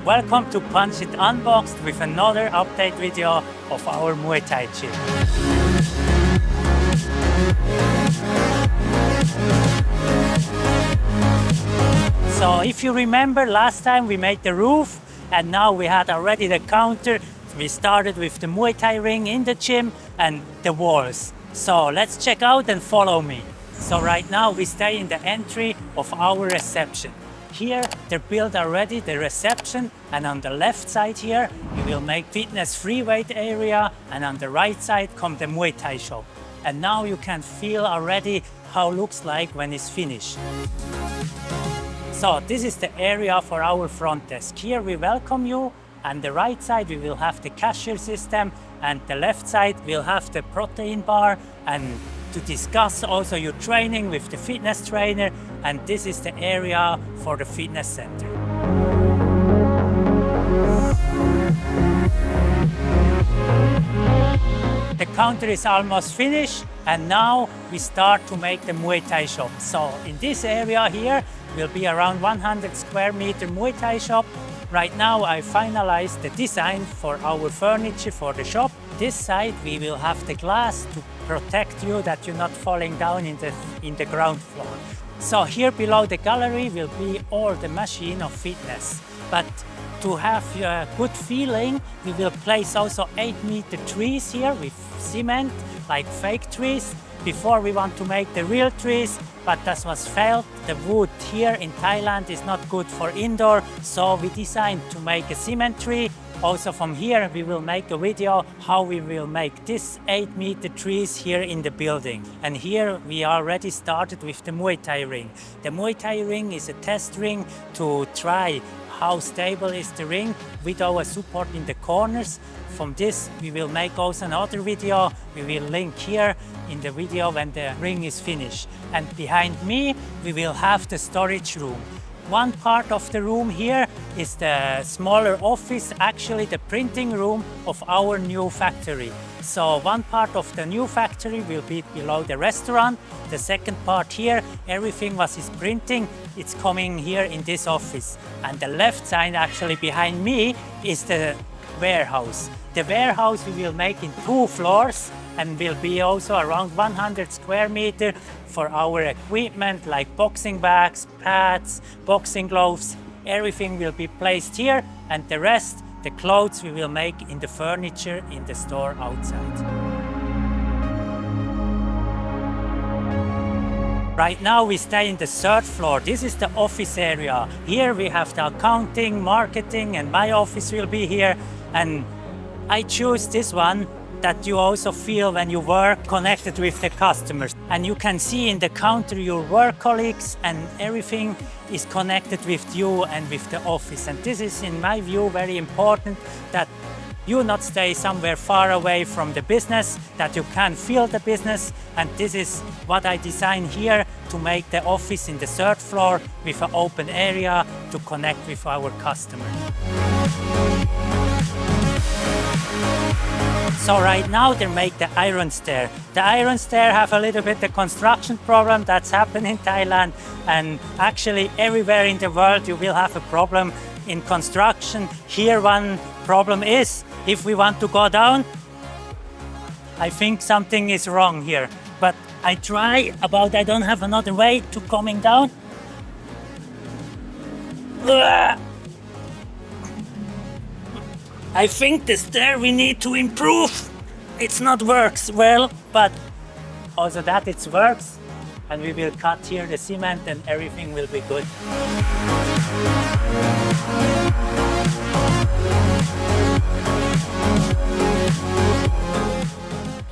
Welcome to Punch It Unboxed with another update video of our Muay Thai gym. So if you remember, last time we made the roof and now we had already the counter. We started with the Muay Thai ring in the gym and the walls. So let's check out and follow me. So right now we stay in the entry of our reception. Here they're built already the reception, and on the left side here we will make fitness free weight area, and on the right side come the Muay Thai shop. And now you can feel already how it looks like when it's finished. So this is the area for our front desk. Here we welcome you. On the right side we will have the cashier system, and the left side we'll have the protein bar, and to discuss also your training with the fitness trainer. And this is the area for the fitness center. The counter is almost finished, and now we start to make the Muay Thai shop. So in this area here will be around 100 square meter Muay Thai shop. Right now I finalized the design for our furniture for the shop. This side we will have the glass to protect you that you're not falling down in the ground floor. So here below the gallery will be all the machine of fitness. But to have a good feeling, we will place also 8-meter trees here with cement, like fake trees. Before we want to make the real trees, but that was failed. The wood here in Thailand is not good for indoor, so we designed to make a cement tree. Also from here we will make a video how we will make this 8-meter trees here in the building. And here we already started with the Muay Thai ring. The Muay Thai ring is a test ring to try how stable is the ring with our support in the corners. From this we will make also another video. We will link here in the video when the ring is finished. And behind me we will have the storage room. One part of the room here is the smaller office, actually the printing room of our new factory. So one part of the new factory will be below the restaurant. The second part here, everything what is printing, it's coming here in this office. And the left side actually behind me is the warehouse. The warehouse we will make in 2 floors and will be also around 100 square meter for our equipment like boxing bags, pads, boxing gloves. Everything will be placed here, and the rest, the clothes, we will make in the furniture in the store outside. Right now we stay in the 3rd floor. This is the office area. Here we have the accounting, marketing, and my office will be here. And I choose this one that you also feel when you work connected with the customers. And you can see in the counter your work colleagues, and everything is connected with you and with the office. And this is, in my view, very important, that you not stay somewhere far away from the business, that you can feel the business. And this is what I designed here to make the office in the 3rd floor with an open area to connect with our customers. So right now they make the iron stair. The iron stair have a little bit the construction problem that's happened in Thailand, and actually everywhere in the world you will have a problem in construction. Here one problem is, if we want to go down, I think something is wrong here. But I try about I don't have another way to coming down. I think the stair we need to improve. It's not works well, but also that it works. And we will cut here the cement and everything will be good.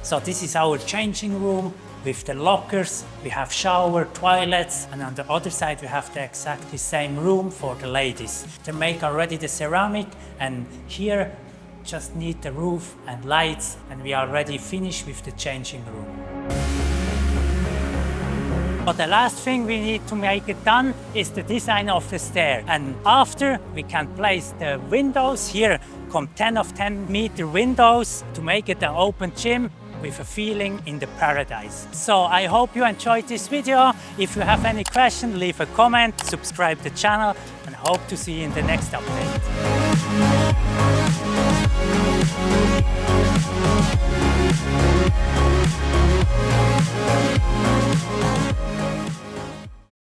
So this is our changing room with the lockers. We have shower, toilets, and on the other side we have the exactly same room for the ladies. They make already the ceramic, and here just need the roof and lights, and we are already finished with the changing room. But the last thing we need to make it done is the design of the stair. And after we can place the windows here, come 10 of 10-meter windows to make it an open gym with a feeling in the paradise. So I hope you enjoyed this video. If you have any question, leave a comment, subscribe the channel, and I hope to see you in the next update.